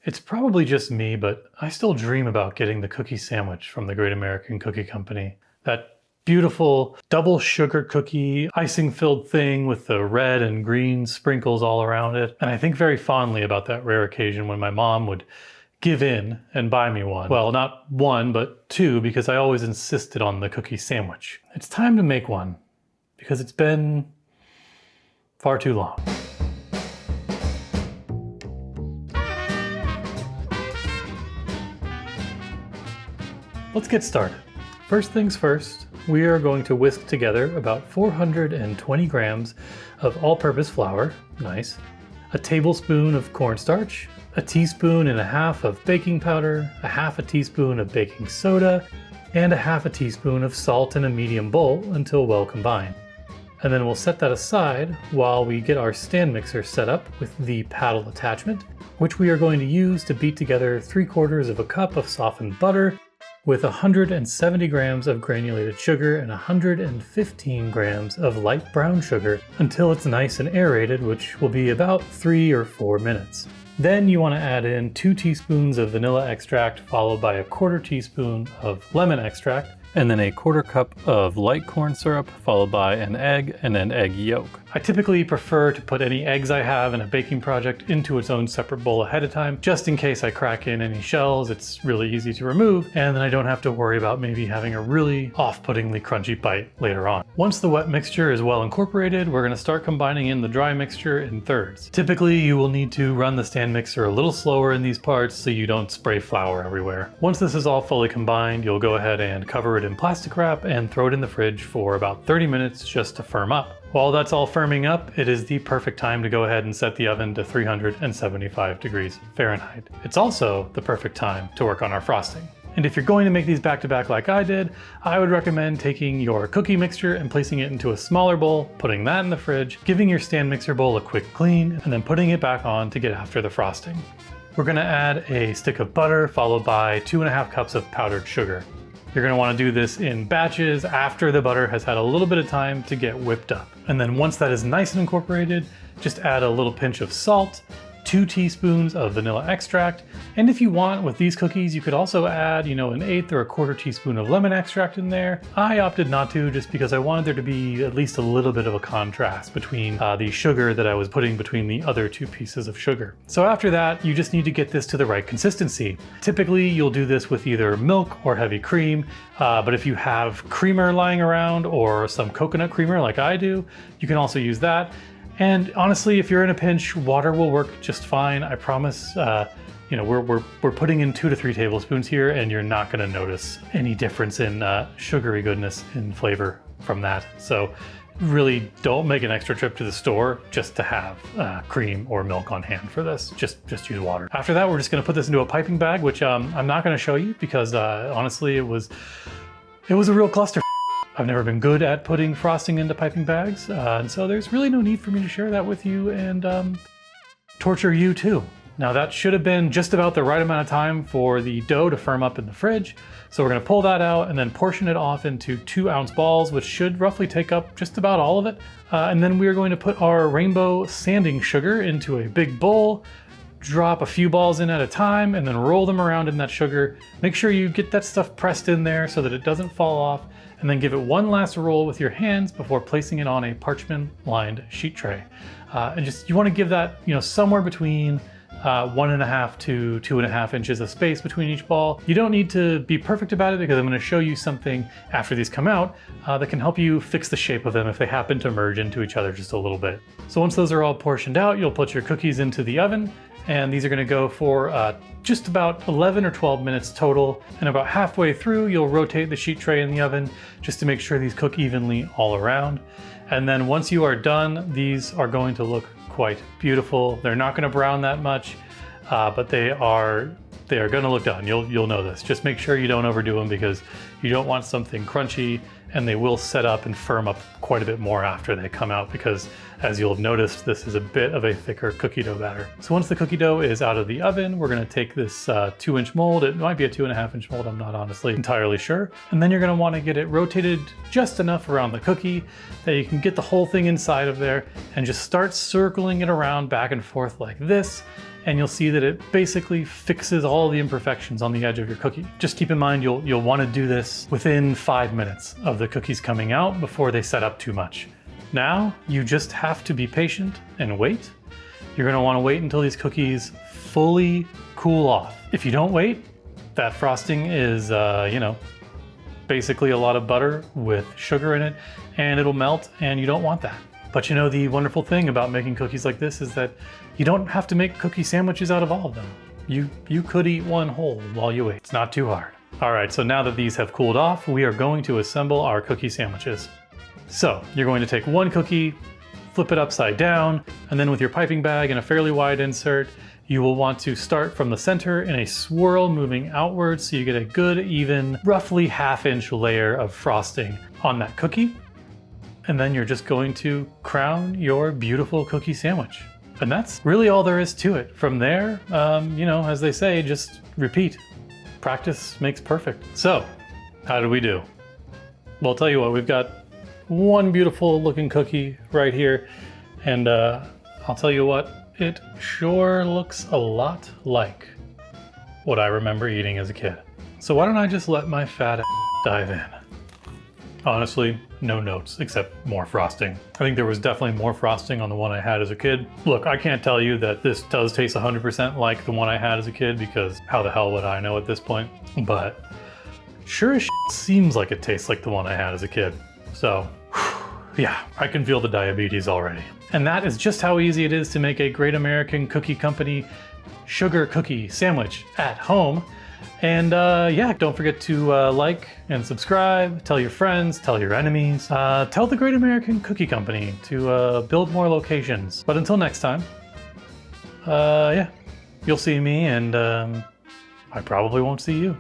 It's probably just me, but I still dream about getting the cookie sandwich from the Great American Cookie Company. That beautiful double sugar cookie, icing-filled thing with the red and green sprinkles all around it. And I think very fondly about that rare occasion when my mom would give in and buy me one. Well, not one, but two, because I always insisted on the cookie sandwich. It's time to make one, because it's been far too long. Let's get started. First things first, we are going to whisk together about 420 grams of all-purpose flour, nice, a tablespoon of cornstarch, a teaspoon and a half of baking powder, a half a teaspoon of baking soda, and a half a teaspoon of salt in a medium bowl until well combined. And then we'll set that aside while we get our stand mixer set up with the paddle attachment, which we are going to use to beat together 3/4 of a cup of softened butter with 170 grams of granulated sugar and 115 grams of light brown sugar until it's nice and aerated, which will be about 3 or 4 minutes. Then you want to add in 2 teaspoons of vanilla extract followed by a 1/4 teaspoon of lemon extract, and then a 1/4 cup of light corn syrup followed by an egg and an egg yolk. I typically prefer to put any eggs I have in a baking project into its own separate bowl ahead of time, just in case I crack in any shells. It's really easy to remove, and then I don't have to worry about maybe having a really off-puttingly crunchy bite later on. Once the wet mixture is well incorporated, we're going to start combining in the dry mixture in thirds. Typically, you will need to run the stand mixer a little slower in these parts so you don't spray flour everywhere. Once this is all fully combined, you'll go ahead and cover it in plastic wrap and throw it in the fridge for about 30 minutes just to firm up. While that's all firming up, it is the perfect time to go ahead and set the oven to 375 degrees Fahrenheit. It's also the perfect time to work on our frosting. And if you're going to make these back-to-back like I did, I would recommend taking your cookie mixture and placing it into a smaller bowl, putting that in the fridge, giving your stand mixer bowl a quick clean, and then putting it back on to get after the frosting. We're going to add a stick of butter followed by 2.5 cups of powdered sugar. You're going to want to do this in batches after the butter has had a little bit of time to get whipped up. And then once that is nice and incorporated, just add a little pinch of salt, 2 teaspoons of vanilla extract, and if you want with these cookies, you could also add, an 1/8 or a 1/4 teaspoon of lemon extract in there. I opted not to just because I wanted there to be at least a little bit of a contrast between the sugar that I was putting between the other 2 pieces of sugar. So after that, you just need to get this to the right consistency. Typically, you'll do this with either milk or heavy cream, but if you have creamer lying around or some coconut creamer like I do, you can also use that. And honestly, if you're in a pinch, water will work just fine. I promise. We're putting in 2 to 3 tablespoons here, and you're not going to notice any difference in sugary goodness in flavor from that. So really don't make an extra trip to the store just to have cream or milk on hand for this. Just use water. After that, we're just going to put this into a piping bag, which I'm not going to show you because honestly, it was a real cluster. I've never been good at putting frosting into piping bags, and so there's really no need for me to share that with you and torture you too. Now that should have been just about the right amount of time for the dough to firm up in the fridge. So we're going to pull that out and then portion it off into 2-ounce balls, which should roughly take up just about all of it. And then we are going to put our rainbow sanding sugar into a big bowl, drop a few balls in at a time, and then roll them around in that sugar. Make sure you get that stuff pressed in there so that it doesn't fall off, and then give it one last roll with your hands before placing it on a parchment-lined sheet tray. And you want to give that, somewhere between 1.5 to 2.5 inches of space between each ball. You don't need to be perfect about it because I'm going to show you something after these come out that can help you fix the shape of them if they happen to merge into each other just a little bit. So once those are all portioned out, you'll put your cookies into the oven, and these are going to go for just about 11 or 12 minutes total. And about halfway through, you'll rotate the sheet tray in the oven just to make sure these cook evenly all around. And then once you are done, these are going to look quite beautiful. They're not going to brown that much, but they are going to look done. You'll know this. Just make sure you don't overdo them because you don't want something crunchy, and they will set up and firm up quite a bit more after they come out because, as you'll have noticed, this is a bit of a thicker cookie dough batter. So once the cookie dough is out of the oven, we're going to take this 2-inch mold. It might be a 2.5-inch mold. I'm not honestly entirely sure. And then you're going to want to get it rotated just enough around the cookie that you can get the whole thing inside of there and just start circling it around back and forth like this. and you'll see that it basically fixes all the imperfections on the edge of your cookie. Just keep in mind you'll want to do this within 5 minutes of the cookies coming out before they set up too much. Now you just have to be patient and wait. You're going to want to wait until these cookies fully cool off. If you don't wait, that frosting is, basically a lot of butter with sugar in it, and it'll melt, and you don't want that. But you know, the wonderful thing about making cookies like this is that you don't have to make cookie sandwiches out of all of them. You could eat one whole while you wait. It's not too hard. All right, so now that these have cooled off, we are going to assemble our cookie sandwiches. So you're going to take one cookie, flip it upside down, and then with your piping bag and a fairly wide insert, you will want to start from the center in a swirl moving outwards so you get a good, even, roughly ½ inch layer of frosting on that cookie. And then you're just going to crown your beautiful cookie sandwich. And that's really all there is to it. From there, as they say, just repeat. Practice makes perfect. So, how did we do? Well, I'll tell you what, we've got one beautiful looking cookie right here. And I'll tell you what, it sure looks a lot like what I remember eating as a kid. So why don't I just let my fat ass dive in? Honestly, no notes except more frosting. I think there was definitely more frosting on the one I had as a kid. Look, I can't tell you that this does taste 100% like the one I had as a kid because how the hell would I know at this point? But sure as shit seems like it tastes like the one I had as a kid. So, yeah, I can feel the diabetes already. And that is just how easy it is to make a Great American Cookie Company sugar cookie sandwich at home. And don't forget to like and subscribe, tell your friends, tell your enemies, tell the Great American Cookie Company to build more locations. But until next time, you'll see me and I probably won't see you.